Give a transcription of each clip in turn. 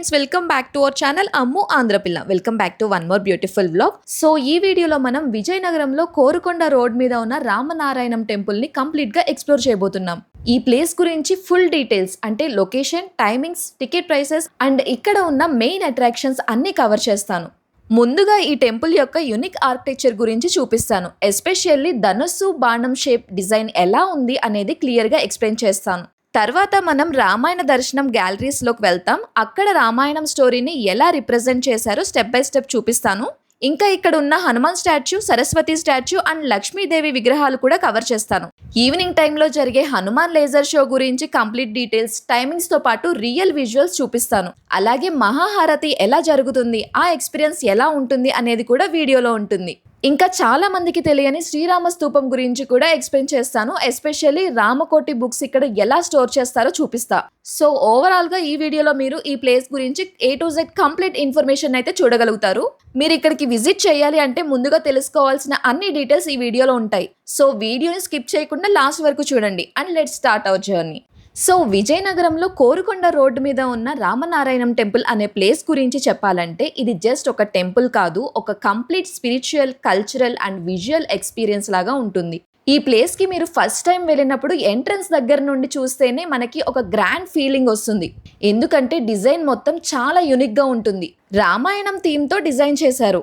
Friends, welcome back to our channel Ammu ఆంధ్రపిల్ల. Welcome back to one more beautiful vlog. So ఈ వీడియోలో మనం విజయనగరంలో Korukonda road మీద ఉన్న రామనారాయణం టెంపుల్ ని కంప్లీట్ గా ఎక్స్ప్లోర్ చేయబోతున్నాం. ఈ ప్లేస్ గురించి ఫుల్ డీటెయిల్స్ అంటే location, timings, ticket prices and ఇక్కడ ఉన్న మెయిన్ అట్రాక్షన్స్ అన్ని కవర్ చేస్తాను. ముందుగా ఈ టెంపుల్ యొక్క యూనిక్ ఆర్కిటెక్చర్ గురించి చూపిస్తాను. ఎస్పెషల్లీ ధనుస్సు బాణం షేప్ డిజైన్ ఎలా ఉంది అనేది క్లియర్ గా ఎక్స్ప్లెయిన్ చేస్తాను. తర్వాత మనం రామాయణ దర్శనం గ్యాలరీస్ లోకి వెళ్తాం. అక్కడ రామాయణం స్టోరీని ఎలా రిప్రజెంట్ చేశారో స్టెప్ బై స్టెప్ చూపిస్తాను. ఇంకా ఇక్కడ ఉన్న Hanuman statue, Saraswati statue and Lakshmidevi విగ్రహాలు కూడా కవర్ చేస్తాను. ఈవినింగ్ టైంలో జరిగే హనుమాన్ లేజర్ షో గురించి కంప్లీట్ డీటెయిల్స్, టైమింగ్స్ తో పాటు రియల్ విజువల్స్ చూపిస్తాను. అలాగే మహాహారతి ఎలా జరుగుతుంది, ఆ ఎక్స్పీరియన్స్ ఎలా ఉంటుంది అనేది కూడా వీడియోలో ఉంటుంది. ఇంకా చాలా మందికి తెలియని శ్రీరామ స్తూపం గురించి కూడా ఎక్స్ప్లెయిన్ చేస్తాను. ఎస్పెషల్లీ రామకోటి బుక్స్ ఇక్కడ ఎలా స్టోర్ చేస్తారో చూపిస్తా. సో ఓవరాల్ గా ఈ వీడియోలో మీరు ఈ ప్లేస్ గురించి A to Z complete information అయితే చూడగలుగుతారు. మీరు ఇక్కడికి విజిట్ చేయాలి అంటే ముందుగా తెలుసుకోవాల్సిన అన్ని డీటెయిల్స్ ఈ వీడియోలో ఉంటాయి. సో వీడియోని స్కిప్ చేయకుండా లాస్ట్ వరకు చూడండి and let's start our journey. So విజయనగరంలో కోరుకొండ రోడ్డు మీద ఉన్న రామనారాయణం టెంపుల్ అనే ప్లేస్ గురించి చెప్పాలంటే ఇది జస్ట్ ఒక టెంపుల్ కాదు, ఒక complete spiritual, cultural and visual experience లాగా ఉంటుంది. ఈ ప్లేస్ కి మీరు ఫస్ట్ టైం వెళ్ళినప్పుడు ఎంట్రన్స్ దగ్గర నుండి చూస్తేనే మనకి ఒక గ్రాండ్ ఫీలింగ్ వస్తుంది. ఎందుకంటే డిజైన్ మొత్తం చాలా యూనిక్ గా ఉంటుంది. రామాయణం థీమ్ తో డిజైన్ చేశారు.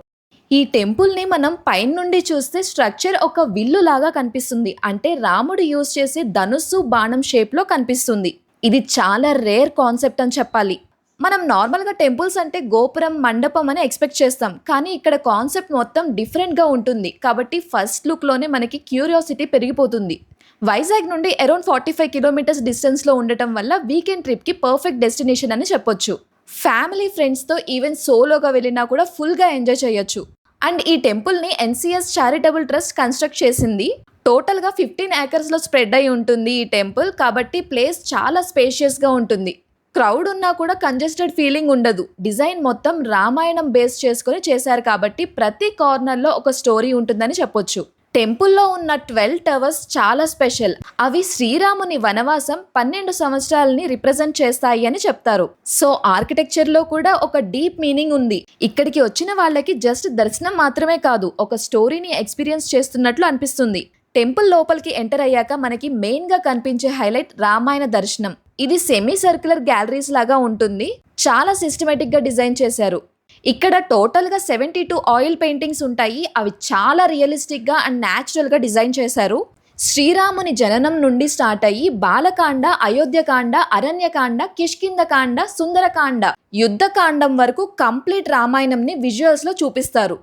ఈ టెంపుల్ ని మనం పైన నుండి చూస్తే స్ట్రక్చర్ ఒక విల్లు లాగా కనిపిస్తుంది. అంటే రాముడు యూజ్ చేసే ధనుస్సు బాణం షేప్ లో కనిపిస్తుంది. ఇది చాలా రేర్ కాన్సెప్ట్ అని చెప్పాలి. మనం నార్మల్ గా టెంపుల్స్ అంటే గోపురం, మండపం అని ఎక్స్పెక్ట్ చేస్తాం. కానీ ఇక్కడ కాన్సెప్ట్ మొత్తం డిఫరెంట్ గా ఉంటుంది. కాబట్టి ఫస్ట్ లుక్ లోనే మనకి క్యూరియాసిటీ పెరిగిపోతుంది. వైజాగ్ నుండి అరౌండ్ 45 కిలోమీటర్స్ డిస్టెన్స్ లో ఉండటం వల్ల వీకెండ్ ట్రిప్ కి పర్ఫెక్ట్ డెస్టినేషన్ అని చెప్పొచ్చు. ఫ్యామిలీ, ఫ్రెండ్స్ తో ఈవెన్ సోలోగా వెళ్ళినా కూడా ఫుల్ గా ఎంజాయ్ చేయొచ్చు. అండ్ ఈ టెంపుల్ ని NCS చారిటబుల్ ట్రస్ట్ కన్స్ట్రక్ట్ చేసింది. టోటల్ గా 15 acres లో స్ప్రెడ్ అయి ఉంటుంది ఈ టెంపుల్. కాబట్టి ప్లేస్ చాలా స్పేషియస్ గా ఉంటుంది. క్రౌడ్ ఉన్నా కూడా కంజెస్టెడ్ ఫీలింగ్ ఉండదు. డిజైన్ మొత్తం రామాయణం బేస్ చేసుకొని చేశారు కాబట్టి ప్రతి కార్నర్ లో ఒక స్టోరీ ఉంటుందని చెప్పొచ్చు. టెంపుల్లో ఉన్న 12 టవర్స్ చాలా స్పెషల్. అవి శ్రీరాముని వనవాసం 12 సంవత్సరాలని రిప్రజెంట్ చేస్తాయి అని చెప్తారు. సో ఆర్కిటెక్చర్ లో కూడా ఒక డీప్ మీనింగ్ ఉంది. ఇక్కడికి వచ్చిన వాళ్ళకి జస్ట్ దర్శనం మాత్రమే కాదు, ఒక స్టోరీని ఎక్స్పీరియన్స్ చేస్తున్నట్లు అనిపిస్తుంది. టెంపుల్ లోపలికి ఎంటర్ అయ్యాక మనకి మెయిన్ గా కనిపించే హైలైట్ రామాయణ దర్శనం. ఇది సెమీ సర్క్యులర్ గ్యాలరీస్ లాగా ఉంటుంది. చాలా సిస్టమేటిక్ గా డిజైన్ చేశారు. ఇక్కడ టోటల్ గా 72 ఆయిల్ పెయింటింగ్స్ ఉంటాయి. అవి చాలా రియలిస్టిక్ గా అండ్ న్యాచురల్ గా డిజైన్ చేశారు. శ్రీరాముని జననం నుండి స్టార్ట్ అయ్యి బాలకాండ, అయోధ్యకాండ, అరణ్యకాండ, కిష్కింధకాండ, సుందరకాండ, యుద్ధకాండం వరకు కంప్లీట్ రామాయణం ని విజువల్స్ లో చూపిస్తారు.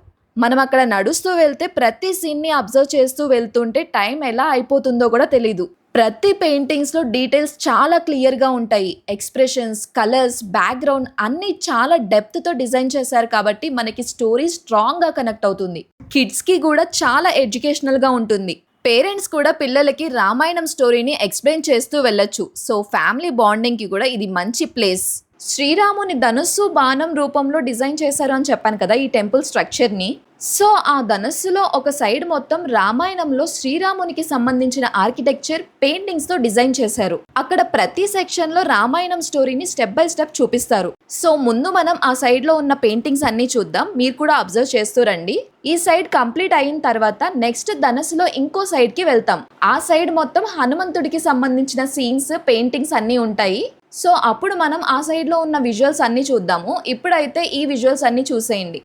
మనం అక్కడ నడుస్తూ వెళ్తే ప్రతి సీన్ ని అబ్జర్వ్ చేస్తూ వెళ్తుంటే టైం ఎలా అయిపోతుందో కూడా తెలీదు. ప్రతి పెయింటింగ్స్ లో డీటెయిల్స్ చాలా క్లియర్ గా ఉంటాయి. ఎక్స్ప్రెషన్స్, కలర్స్, బ్యాక్గ్రౌండ్ అన్ని చాలా డెప్త్ తో డిజైన్ చేశారు కాబట్టి మనకి స్టోరీ స్ట్రాంగ్ గా కనెక్ట్ అవుతుంది. కిడ్స్ కి కూడా చాలా ఎడ్యుకేషనల్ గా ఉంటుంది. పేరెంట్స్ కూడా పిల్లలకి రామాయణం స్టోరీని ఎక్స్ప్లెయిన్ చేస్తూ వెళ్ళొచ్చు. సో ఫ్యామిలీ బాండింగ్ కి కూడా ఇది మంచి ప్లేస్. శ్రీరాముని ధనుస్సు బాణం రూపంలో డిజైన్ చేశారు అని చెప్పాను కదా ఈ టెంపుల్ స్ట్రక్చర్ ని. సో ఆ ధనుస్సులో ఒక సైడ్ మొత్తం రామాయణంలో శ్రీరామునికి సంబంధించిన ఆర్కిటెక్చర్ పెయింటింగ్స్ తో డిజైన్ చేశారు. అక్కడ ప్రతి సెక్షన్ లో రామాయణం స్టోరీని స్టెప్ బై స్టెప్ చూపిస్తారు. సో ముందు మనం ఆ సైడ్ లో ఉన్న పెయింటింగ్స్ అన్ని చూద్దాం. మీరు కూడా అబ్జర్వ్ చేస్తూ రండి. ఈ సైడ్ కంప్లీట్ అయిన తర్వాత నెక్స్ట్ ధనుస్సులో ఇంకో సైడ్ కి వెళ్తాం. ఆ సైడ్ మొత్తం హనుమంతుడికి సంబంధించిన సీన్స్, పెయింటింగ్స్ అన్ని ఉంటాయి. సో అప్పుడు మనం ఆ సైడ్ లో ఉన్న విజువల్స్ అన్ని చూద్దాము. ఇప్పుడైతే ఈ విజువల్స్ అన్ని చూసేయండి.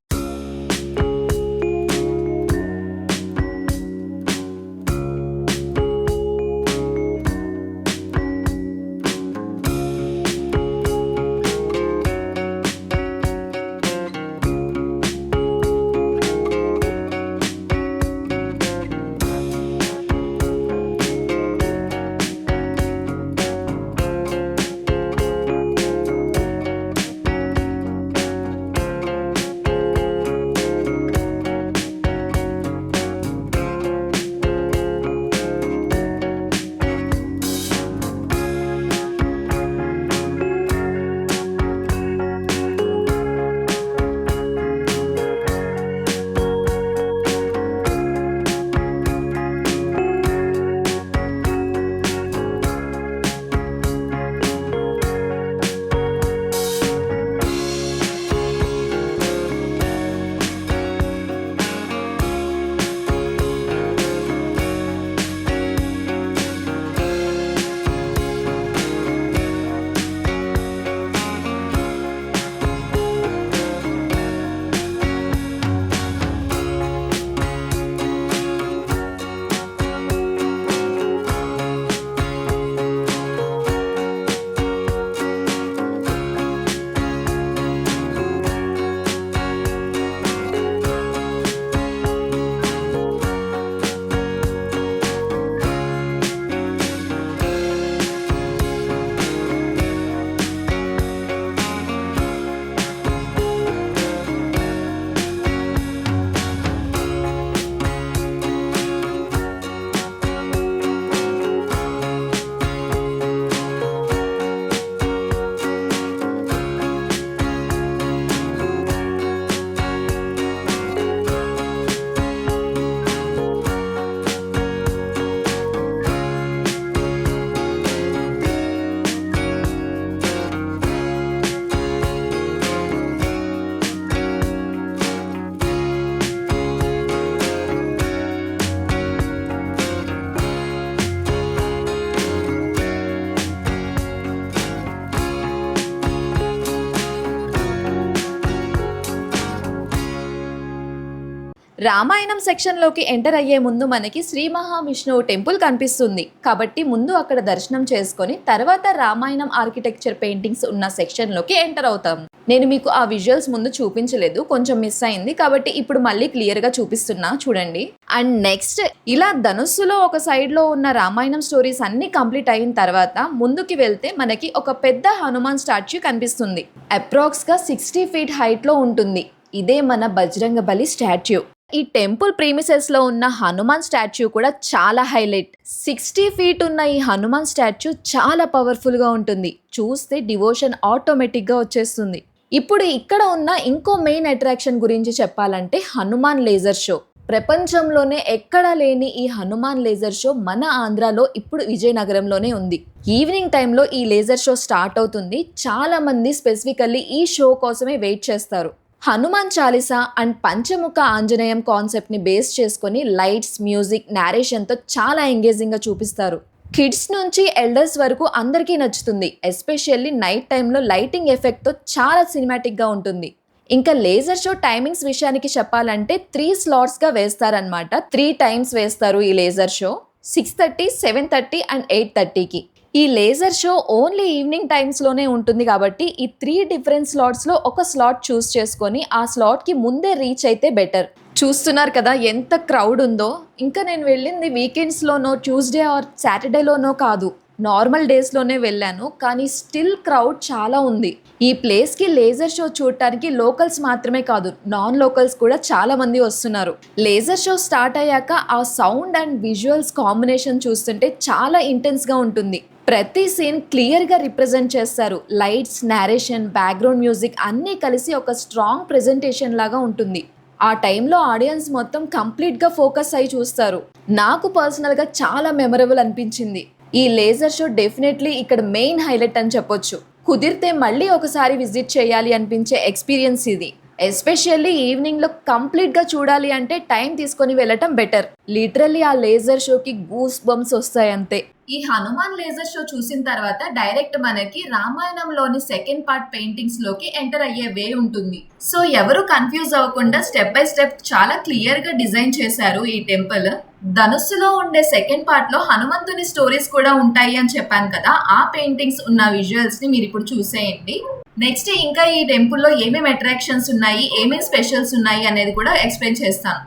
రామాయణం సెక్షన్లోకి ఎంటర్ అయ్యే ముందు మనకి శ్రీ మహావిష్ణువు టెంపుల్ కనిపిస్తుంది. కాబట్టి ముందు అక్కడ దర్శనం చేసుకొని తర్వాత రామాయణం ఆర్కిటెక్చర్ పెయింటింగ్స్ ఉన్న సెక్షన్లోకి ఎంటర్ అవుతాం. నేను మీకు ఆ విజువల్స్ ముందు చూపించలేదు, కొంచెం మిస్ అయింది, కాబట్టి ఇప్పుడు మళ్ళీ క్లియర్గా చూపిస్తున్నా చూడండి. అండ్ నెక్స్ట్ ఇలా ధనుస్సులో ఒక సైడ్లో ఉన్న రామాయణం స్టోరీస్ అన్ని కంప్లీట్ అయిన తర్వాత ముందుకి వెళ్తే మనకి ఒక పెద్ద హనుమాన్ స్టాచ్యూ కనిపిస్తుంది. అప్రాక్స్గా 60 feet హైట్లో ఉంటుంది. ఇదే మన బజరంగబలి స్టాచ్యూ. ఈ టెంపుల్ ప్రీమిసెస్ లో ఉన్న హనుమాన్ స్టాచ్యూ కూడా చాలా హైలైట్. 60 feet ఉన్న ఈ హనుమాన్ స్టాచ్యూ చాలా పవర్ఫుల్ గా ఉంటుంది. చూస్తే డివోషన్ ఆటోమేటిక్ గా వచ్చేస్తుంది. ఇప్పుడు ఇక్కడ ఉన్న ఇంకో మెయిన్ అట్రాక్షన్ గురించి చెప్పాలంటే హనుమాన్ లేజర్ షో. ప్రపంచంలోనే ఎక్కడా లేని ఈ హనుమాన్ లేజర్ షో మన ఆంధ్రాలో ఇప్పుడు విజయనగరంలోనే ఉంది. ఈవినింగ్ టైంలో ఈ లేజర్ షో స్టార్ట్ అవుతుంది. చాలా మంది స్పెసిఫికల్లీ ఈ షో కోసమే వెయిట్ చేస్తారు. Hanuman Chalisa and Panchamukha Anjaneyam concept ని బేస్ చేసుకొని లైట్స్, మ్యూజిక్, నేరేషన్తో చాలా ఎంగేజింగ్గా చూపిస్తారు. కిడ్స్ నుంచి ఎల్డర్స్ వరకు అందరికీ నచ్చుతుంది. ఎస్పెషల్లీ నైట్ టైంలో లైటింగ్ ఎఫెక్ట్తో చాలా సినిమాటిక్గా ఉంటుంది. ఇంకా లేజర్ షో టైమింగ్స్ విషయానికి చెప్పాలంటే 3 slotsగా వేస్తారనమాట. 3 times వేస్తారు ఈ లేజర్ షో. 6:30, 7:30 అండ్ 8:30కి. ఈ లేజర్ షో ఓన్లీ ఈవినింగ్ టైమ్స్లోనే ఉంటుంది కాబట్టి ఈ 3 different slotsలో ఒక స్లాట్ చూస్ చేసుకొని ఆ స్లాట్కి ముందే రీచ్ అయితే బెటర్. చూస్తున్నారు కదా ఎంత క్రౌడ్ ఉందో. ఇంకా నేను వెళ్ళింది వీకెండ్స్లోనో, ట్యూస్డే ఆర్ సాటర్డేలోనో కాదు, నార్మల్ డేస్లోనే వెళ్ళాను. కానీ స్టిల్ క్రౌడ్ చాలా ఉంది. ఈ ప్లేస్కి లేజర్ షో చూడటానికి లోకల్స్ మాత్రమే కాదు, నాన్ లోకల్స్ కూడా చాలా మంది వస్తున్నారు. లేజర్ షో స్టార్ట్ అయ్యాక ఆ సౌండ్ అండ్ విజువల్స్ కాంబినేషన్ చూస్తుంటే చాలా ఇంటెన్స్గా ఉంటుంది. ప్రతి సీన్ క్లియర్గా రిప్రజెంట్ చేస్తారు. లైట్స్, నేరేషన్, బ్యాక్గ్రౌండ్ మ్యూజిక్ అన్నీ కలిసి ఒక స్ట్రాంగ్ ప్రెజెంటేషన్ లాగా ఉంటుంది. ఆ టైంలో ఆడియన్స్ మొత్తం కంప్లీట్గా ఫోకస్ అయి చూస్తారు. నాకు పర్సనల్గా చాలా మెమరబుల్ అనిపించింది. ఈ లేజర్ షో డెఫినెట్లీ ఇక్కడ మెయిన్ హైలైట్ అని చెప్పొచ్చు. కుదిరితే మళ్ళీ ఒకసారి విజిట్ చేయాలి అనిపించే ఎక్స్పీరియన్స్ ఇది. ఎస్పెషల్లీ ఈవినింగ్లో కంప్లీట్గా చూడాలి అంటే టైం తీసుకొని వెళ్ళటం బెటర్. లిటరల్లీ ఆ లేజర్ షోకి గూస్ బంప్స్ వస్తాయి అంతే. ఈ హనుమాన్ లేజర్ షో చూసిన తర్వాత డైరెక్ట్ మనకి రామాయణంలోని సెకండ్ పార్ట్ పెయింటింగ్స్ లోకి ఎంటర్ అయ్యే వే ఉంటుంది. సో ఎవరు కన్ఫ్యూజ్ అవ్వకుండా స్టెప్ బై స్టెప్ చాలా క్లియర్ గా డిజైన్ చేశారు ఈ టెంపుల్. ధనుస్సులో ఉండే సెకండ్ పార్ట్ లో హనుమంతుని స్టోరీస్ కూడా ఉంటాయి అని చెప్పాను కదా, ఆ పెయింటింగ్స్ ఉన్న విజువల్స్ ని మీరు ఇప్పుడు చూసేయండి. నెక్స్ట్ ఇంకా ఈ టెంపుల్లో ఏమేమి అట్రాక్షన్స్ ఉన్నాయి, ఏమేమి స్పెషల్స్ ఉన్నాయి అనేది కూడా ఎక్స్ప్లెయిన్ చేస్తాను.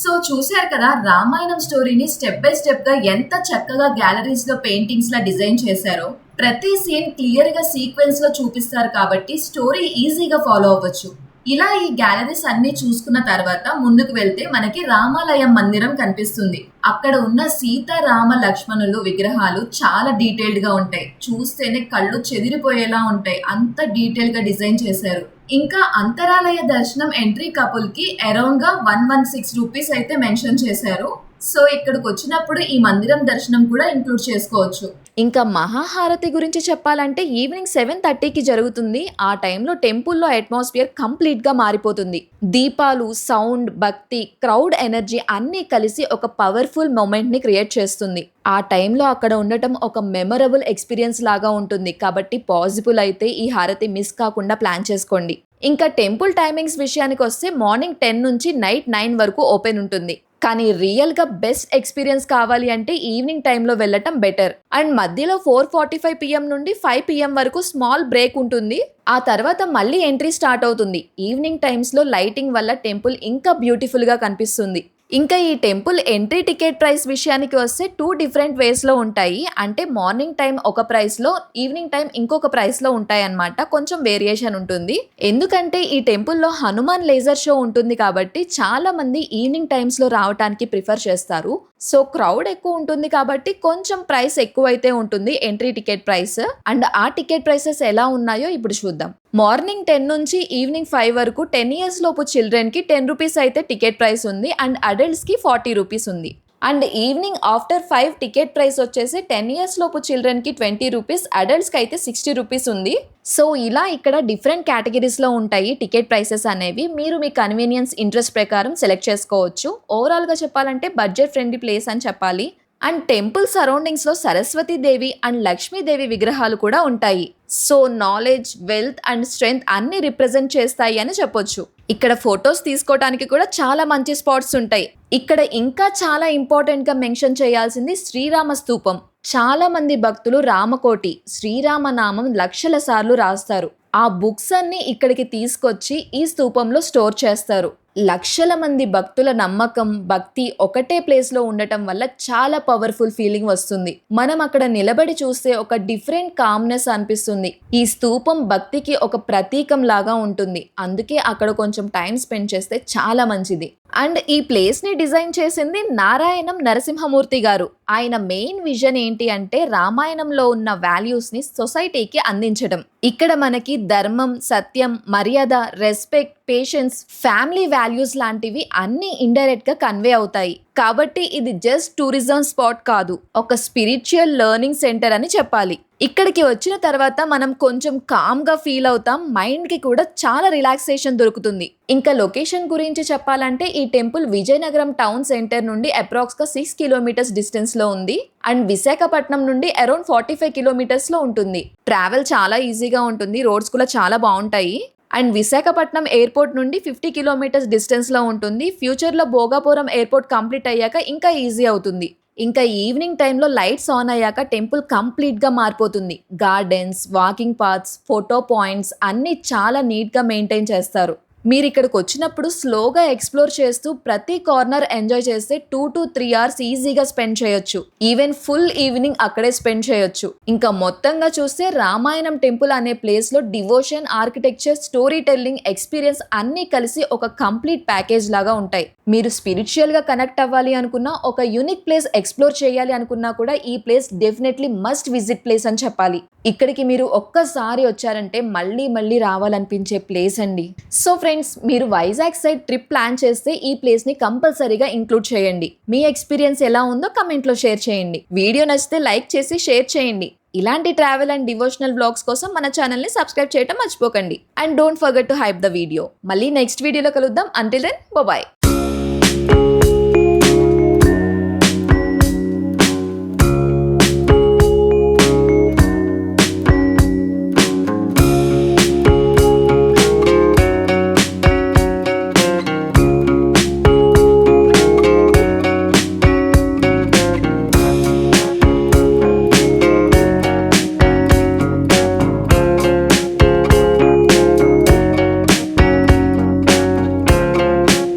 సో చూశారు కదా రామాయణం స్టోరీని స్టెప్ బై స్టెప్ గా ఎంత చక్కగా గ్యాలరీస్ లో పెయింటింగ్స్ లా డిజైన్ చేశారో. ప్రతి సీన్ క్లియర్ గా సీక్వెన్స్ లో చూపిస్తారు కాబట్టి స్టోరీ ఈజీగా ఫాలో అవ్వచ్చు. ఇలా ఈ గ్యాలరీస్ అన్ని చూసుకున్న తర్వాత ముందుకు వెళ్తే మనకి రామాలయం మందిరం కనిపిస్తుంది. అక్కడ ఉన్న సీత, రామ, లక్ష్మణులు విగ్రహాలు చాలా డీటెయిల్డ్ గా ఉంటాయి. చూస్తేనే కళ్ళు చెదిరిపోయేలా ఉంటాయి, అంత డీటెయిల్ గా డిజైన్ చేశారు. ఇంకా అంతరాలయ దర్శనం ఎంట్రీ కపుల్ కి అరౌండ్ గా 116 రూపీస్ అయితే మెన్షన్ చేశారు. సో ఇక్కడికి వచ్చినప్పుడు ఈ మందిరం దర్శనం కూడా ఇంక్లూడ్ చేసుకోవచ్చు. ఇంకా మహాహారతి గురించి చెప్పాలంటే ఈవినింగ్ 7:30కి జరుగుతుంది. ఆ టైంలో టెంపుల్లో అట్మాస్ఫియర్ కంప్లీట్గా మారిపోతుంది. దీపాలు, సౌండ్, భక్తి, క్రౌడ్ ఎనర్జీ అన్నీ కలిసి ఒక పవర్ఫుల్ మూమెంట్ని క్రియేట్ చేస్తుంది. ఆ టైంలో అక్కడ ఉండటం ఒక మెమరబుల్ ఎక్స్పీరియన్స్ లాగా ఉంటుంది. కాబట్టి పాసిబుల్ అయితే ఈ హారతి మిస్ కాకుండా ప్లాన్ చేసుకోండి. ఇంకా టెంపుల్ టైమింగ్స్ విషయానికి వస్తే మార్నింగ్ 10 నుంచి నైట్ 9 వరకు ఓపెన్ ఉంటుంది. కానీ రియల్గా బెస్ట్ ఎక్స్పీరియన్స్ కావాలి అంటే ఈవినింగ్ టైంలో వెళ్ళటం బెటర్. అండ్ మధ్యలో 4:45 PM నుండి 5 PM వరకు స్మాల్ బ్రేక్ ఉంటుంది. ఆ తర్వాత మళ్ళీ ఎంట్రీ స్టార్ట్ అవుతుంది. ఈవినింగ్ టైమ్స్లో లైటింగ్ వల్ల టెంపుల్ ఇంకా బ్యూటిఫుల్గా కనిపిస్తుంది. ఇంకా ఈ టెంపుల్ ఎంట్రీ టికెట్ ప్రైస్ విషయానికి వస్తే 2 డిఫరెంట్ వేస్లో ఉంటాయి. అంటే మార్నింగ్ టైం ఒక ప్రైస్లో, ఈవినింగ్ టైం ఇంకొక ప్రైస్లో ఉంటాయి అన్నమాట. కొంచెం వేరియేషన్ ఉంటుంది. ఎందుకంటే ఈ టెంపుల్లో హనుమాన్ లేజర్ షో ఉంటుంది కాబట్టి చాలా మంది ఈవినింగ్ టైమ్స్లో రావడానికి ప్రిఫర్ చేస్తారు. సో క్రౌడ్ ఎక్కువ ఉంటుంది కాబట్టి కొంచెం ప్రైస్ ఎక్కువైతే ఉంటుంది ఎంట్రీ టికెట్ ప్రైస్. అండ్ ఆ టికెట్ ప్రైసెస్ ఎలా ఉన్నాయో ఇప్పుడు చూద్దాం. మార్నింగ్ 10 నుంచి ఈవినింగ్ 5 వరకు 10 years లోపు చిల్డ్రన్కి 10 రూపీస్ అయితే టికెట్ ప్రైస్ ఉంది. అండ్ అడల్ట్స్కి 40 రూపీస్ ఉంది. And evening after 5 ticket price వచ్చేసి 10 years లోపు చిల్డ్రన్కి 20 రూపీస్, అడల్ట్స్కి అయితే 60 రూపీస్ ఉంది. సో ఇలా ఇక్కడ డిఫరెంట్ కేటగిరీస్లో ఉంటాయి టికెట్ ప్రైసెస్ అనేవి. మీరు మీ కన్వీనియన్స్, ఇంట్రెస్ట్ ప్రకారం సెలెక్ట్ చేసుకోవచ్చు. ఓవరాల్గా చెప్పాలంటే బడ్జెట్ ఫ్రెండ్లీ ప్లేస్ అని చెప్పాలి. అండ్ టెంపుల్ సరౌండింగ్స్లో సరస్వతీదేవి అండ్ లక్ష్మీదేవి విగ్రహాలు కూడా ఉంటాయి. So knowledge, wealth and strength అన్ని రిప్రజెంట్ చేస్తాయి అని చెప్పొచ్చు. ఇక్కడ ఫొటోస్ తీసుకోవడానికి కూడా చాలా మంచి స్పాట్స్ ఉంటాయి. ఇక్కడ ఇంకా చాలా ఇంపార్టెంట్గా మెన్షన్ చేయాల్సింది శ్రీరామ స్తూపం. చాలా మంది భక్తులు రామకోటి, శ్రీరామనామం లక్షల సార్లు రాస్తారు. ఆ బుక్స్ అన్ని ఇక్కడికి తీసుకొచ్చి ఈ స్తూపంలో స్టోర్ చేస్తారు. లక్షల మంది భక్తుల నమ్మకం, భక్తి ఒకటే ప్లేస్లో ఉండటం వల్ల చాలా పవర్ఫుల్ ఫీలింగ్ వస్తుంది. మనం అక్కడ నిలబడి చూస్తే ఒక డిఫరెంట్ కామ్నెస్ అనిపిస్తుంది. ఈ స్తూపం భక్తికి ఒక ప్రతీకం లాగా ఉంటుంది. అందుకే అక్కడ కొంచెం టైం స్పెండ్ చేస్తే చాలా మంచిది. అండ్ ఈ ప్లేస్ని డిజైన్ చేసింది నారాయణం నరసింహమూర్తి గారు. ఆయన మెయిన్ విజన్ ఏంటి అంటే రామాయణంలో ఉన్న వాల్యూస్ని సొసైటీకి అందించడం. ఇక్కడ మనకి ధర్మం, సత్యం, మర్యాద, రెస్పెక్ట్, పేషెన్స్, ఫ్యామిలీ వాల్యూస్ లాంటివి అన్ని ఇండైరెక్ట్ గా కన్వే అవుతాయి. కాబట్టి ఇది జస్ట్ టూరిజం స్పాట్ కాదు, ఒక స్పిరిచువల్ లెర్నింగ్ సెంటర్ అని చెప్పాలి. ఇక్కడికి వచ్చిన తర్వాత మనం కొంచెం కామ్గా ఫీల్ అవుతాం. మైండ్కి కూడా చాలా రిలాక్సేషన్ దొరుకుతుంది. ఇంకా లొకేషన్ గురించి చెప్పాలంటే ఈ టెంపుల్ విజయనగరం టౌన్ సెంటర్ నుండి అప్రాక్స్గా 6 kilometers డిస్టెన్స్లో ఉంది. అండ్ విశాఖపట్నం నుండి అరౌండ్ 45 kilometersలో ఉంటుంది. ట్రావెల్ చాలా ఈజీగా ఉంటుంది. రోడ్స్ కూడా చాలా బాగుంటాయి. అండ్ విశాఖపట్నం ఎయిర్పోర్ట్ నుండి 50 kilometers డిస్టెన్స్లో ఉంటుంది. ఫ్యూచర్లో భోగాపురం ఎయిర్పోర్ట్ కంప్లీట్ అయ్యాక ఇంకా ఈజీ అవుతుంది. ఇంకా ఈవినింగ్ టైంలో లైట్స్ ఆన్ అయ్యాక టెంపుల్ కంప్లీట్గా మారిపోతుంది. Gardens, walking paths, photo points అన్నీ చాలా నీట్గా మెయింటైన్ చేస్తారు. మీరు ఇక్కడికి వచ్చినప్పుడు స్లోగా ఎక్స్ప్లోర్ చేస్తూ ప్రతి కార్నర్ ఎంజాయ్ చేస్తే 2 to 3 hours ఈజీగా స్పెండ్ చేయొచ్చు. ఈవెన్ ఫుల్ ఈవినింగ్ అక్కడే స్పెండ్ చేయొచ్చు. ఇంకా మొత్తంగా చూస్తే రామాయణం టెంపుల్ అనే ప్లేస్లో devotion, architecture, story telling, experience అన్నీ కలిసి ఒక కంప్లీట్ ప్యాకేజ్ లాగా ఉంటాయి. మీరు స్పిరిచువల్గా కనెక్ట్ అవ్వాలి అనుకున్నా, ఒక యూనిక్ ప్లేస్ ఎక్స్ప్లోర్ చేయాలి అనుకున్నా కూడా ఈ place definitely must visit place అని చెప్పాలి. ఇక్కడికి మీరు ఒక్కసారి వచ్చారంటే మళ్ళీ మళ్ళీ రావాలనిపించే ప్లేస్ అండి. సో ఫ్రెండ్స్, మీరు వైజాగ్ సైడ్ ట్రిప్ ప్లాన్ చేస్తే ఈ ప్లేస్ని కంపల్సరీగా ఇంక్లూడ్ చేయండి. మీ ఎక్స్పీరియన్స్ ఎలా ఉందో కమెంట్లో షేర్ చేయండి. వీడియో నచ్చితే లైక్ చేసి షేర్ చేయండి. ఇలాంటి ట్రావెల్ అండ్ డివోషనల్ బ్లాగ్స్ కోసం మన ఛానల్ని సబ్స్క్రైబ్ చేయడం మర్చిపోకండి. And don't forget to hype the video. మళ్ళీ నెక్స్ట్ వీడియోలో కలుద్దాం. Until then, bye.